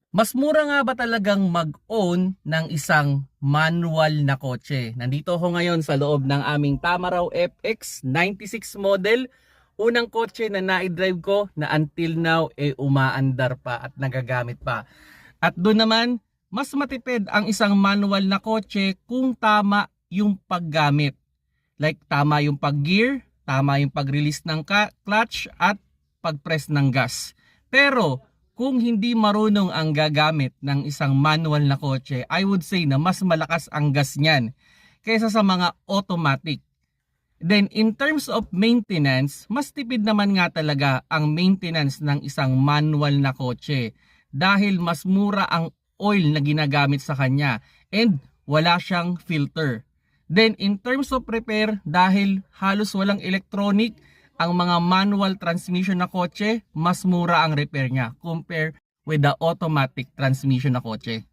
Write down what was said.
Mas mura nga ba talagang mag-own ng isang manual na kotse? Nandito ako ngayon sa loob ng aming Tamaraw FX 96 model. Unang kotse na na-drive ko na until now umaandar pa at nagagamit pa. At doon naman, mas matipid ang isang manual na kotse kung tama yung paggamit. Like tama yung pag-gear, tama yung pag-release ng clutch at pag-press ng gas. Pero kung hindi marunong ang gagamit ng isang manual na kotse, I would say na mas malakas ang gas niyan kaysa sa mga automatic. Then in terms of maintenance, mas tipid naman nga talaga ang maintenance ng isang manual na kotse dahil mas mura ang oil na ginagamit sa kanya and wala siyang filter. Then in terms of repair, dahil halos walang electronic, ang mga manual transmission na kotse, mas mura ang repair niya compare with the automatic transmission na kotse.